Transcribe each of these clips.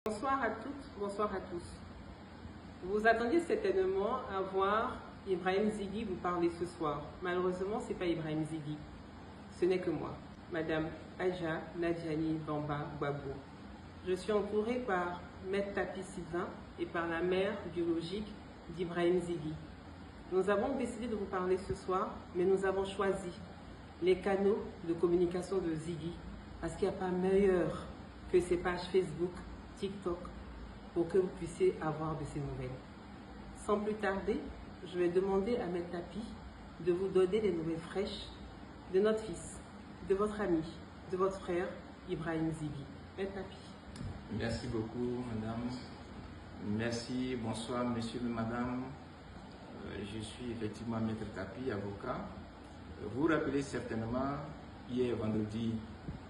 Bonsoir à toutes, bonsoir à tous. Vous vous attendiez certainement à voir Ibrahim Zighi vous parler ce soir. Malheureusement, ce n'est pas Ibrahim Zighi. Ce n'est que moi, Madame Aja Nadjani Bamba Babou. Je suis entourée par Maître Tapi Sylvain et par la mère biologique d'Ibrahim Zighi. Nous avons décidé de vous parler ce soir, mais nous avons choisi les canaux de communication de Zighi parce qu'il n'y a pas meilleur que ces pages Facebook, TikTok, pour que vous puissiez avoir de ces nouvelles. Sans plus tarder, je vais demander à Maître Tapi de vous donner les nouvelles fraîches de notre fils, de votre ami, de votre frère, Ibrahim Zighi. Maître Tapi. Merci beaucoup, madame. Merci, bonsoir, monsieur et madame. Je suis effectivement Maître Tapi, avocat. Vous vous rappelez certainement, hier, vendredi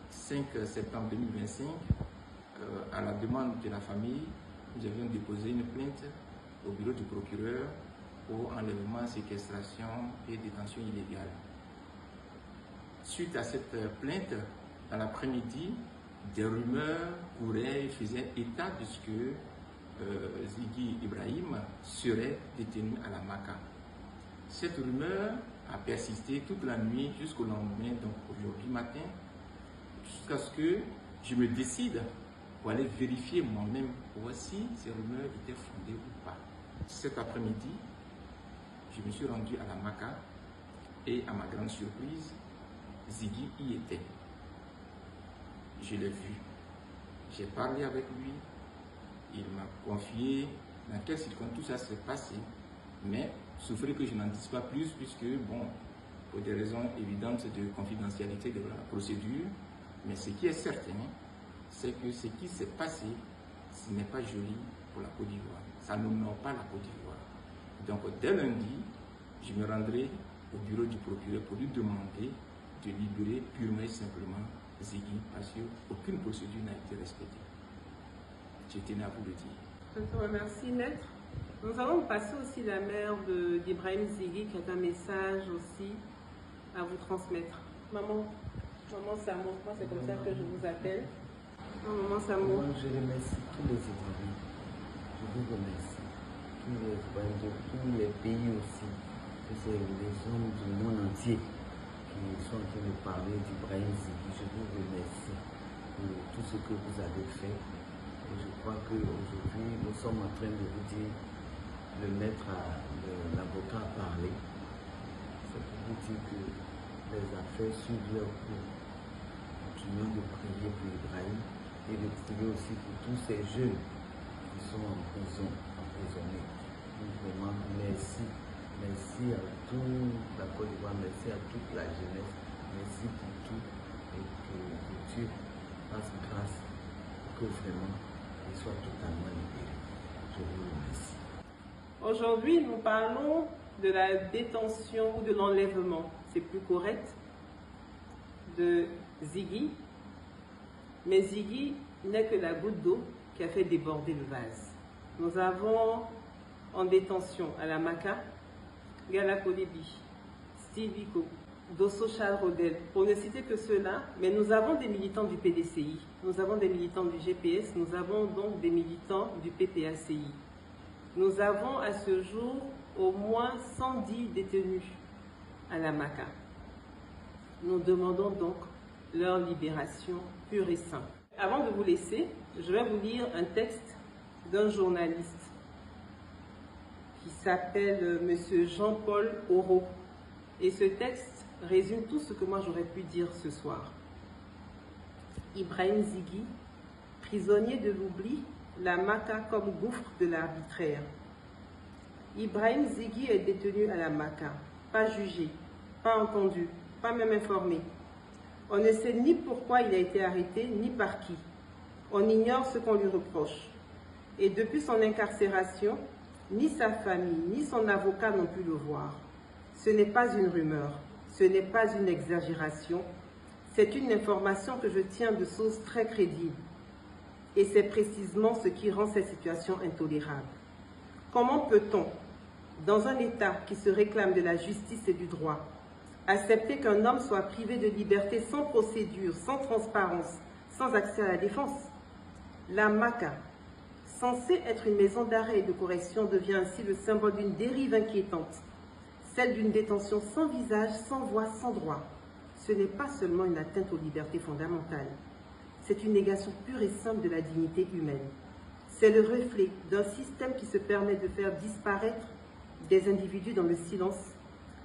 5 septembre 2025, à la demande de la famille, nous avions déposé une plainte au bureau du procureur pour enlèvement, séquestration et détention illégale. Suite à cette plainte, dans l'après-midi, des rumeurs couraient et faisaient état de ce que Zighi Ibrahim serait détenu à la Maka. Cette rumeur a persisté toute la nuit jusqu'au lendemain, donc aujourd'hui matin, jusqu'à ce que je me décide pour aller vérifier moi-même voir si ces rumeurs étaient fondées ou pas. Cet après-midi, je me suis rendu à la Maka et à ma grande surprise, Zighi y était. Je l'ai vu. J'ai parlé avec lui. Il m'a confié dans quelles circonstances tout ça s'est passé. Mais souffrez que je n'en dise pas plus puisque, bon, pour des raisons évidentes de confidentialité de la procédure, mais ce qui est certain, c'est que ce qui s'est passé, ce n'est pas joli pour la Côte d'Ivoire. Ça n'honore pas la Côte d'Ivoire. Donc, dès lundi, je me rendrai au bureau du procureur pour lui demander de libérer purement et simplement Zighi parce qu'aucune procédure n'a été respectée. Je tenais à vous le dire. Je te remercie, maître. Nous allons passer aussi la mère d'Ibrahim Zighi qui a un message aussi à vous transmettre. Maman Samo, moi c'est comme ça que je vous appelle. Maman Samo. Moi, je remercie tous les Ivoiriens. Je vous remercie. Tous les Ivoiriens de tous les pays aussi. C'est les hommes du monde entier qui sont en train de parler d'Ibrahim Zighi. Je vous remercie pour tout ce que vous avez fait. Et je crois qu'aujourd'hui, nous sommes en train de vous dire, l'avocat a parlé. C'est pour vous dire que les affaires suivent leur cours. Continuons de prier pour Ibrahim et de prier aussi pour tous ces jeunes qui sont en prison, emprisonnés. Donc vraiment, merci. Merci à toute la Côte d'Ivoire, merci à toute la jeunesse, merci pour tout et que Dieu fasse grâce que vraiment il soit totalement libéré. Je vous remercie. Aujourd'hui, nous parlons de la détention ou de l'enlèvement, c'est plus correct, de Zighi. Mais Zighi n'est que la goutte d'eau qui a fait déborder le vase. Nous avons en détention à la Maka, Gala Kolebi, Steve Biko, Dosso Charles Rodel, pour ne citer que ceux-là, mais nous avons des militants du PDCI, nous avons des militants du GPS, nous avons donc des militants du PPACI. Nous avons à ce jour au moins 110 détenus à la Maka. Nous demandons donc leur libération pure et simple. Avant de vous laisser, je vais vous lire un texte d'un journaliste qui s'appelle M. Jean-Paul Oro. Et ce texte résume tout ce que moi j'aurais pu dire ce soir. Ibrahim Zighi, prisonnier de l'oubli, la Maka comme gouffre de l'arbitraire. Ibrahim Zighi est détenu à la Maka, pas jugé, pas entendu, pas même informé. On ne sait ni pourquoi il a été arrêté, ni par qui. On ignore ce qu'on lui reproche. Et depuis son incarcération, ni sa famille, ni son avocat n'ont pu le voir. Ce n'est pas une rumeur, ce n'est pas une exagération, c'est une information que je tiens de sources très crédibles. Et c'est précisément ce qui rend cette situation intolérable. Comment peut-on, dans un État qui se réclame de la justice et du droit, accepter qu'un homme soit privé de liberté sans procédure, sans transparence, sans accès à la défense? La Maka, Censée être une maison d'arrêt et de correction, devient ainsi le symbole d'une dérive inquiétante, celle d'une détention sans visage, sans voix, sans droit. Ce n'est pas seulement une atteinte aux libertés fondamentales, c'est une négation pure et simple de la dignité humaine. C'est le reflet d'un système qui se permet de faire disparaître des individus dans le silence,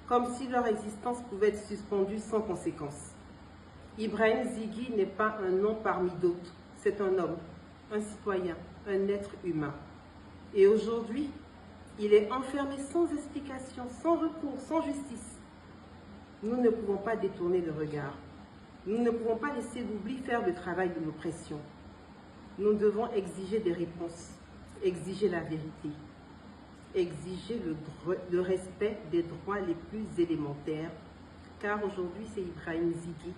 comme si leur existence pouvait être suspendue sans conséquence. Ibrahim Zighi n'est pas un nom parmi d'autres, c'est un homme, un citoyen, un être humain. Et aujourd'hui, il est enfermé sans explication, sans recours, sans justice. Nous ne pouvons pas détourner le regard. Nous ne pouvons pas laisser l'oubli faire le travail de l'oppression. Nous devons exiger des réponses, exiger la vérité, exiger le respect des droits les plus élémentaires, car aujourd'hui c'est Ibrahim Zighi,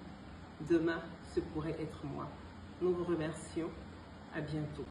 demain ce pourrait être moi. Nous vous remercions, à bientôt.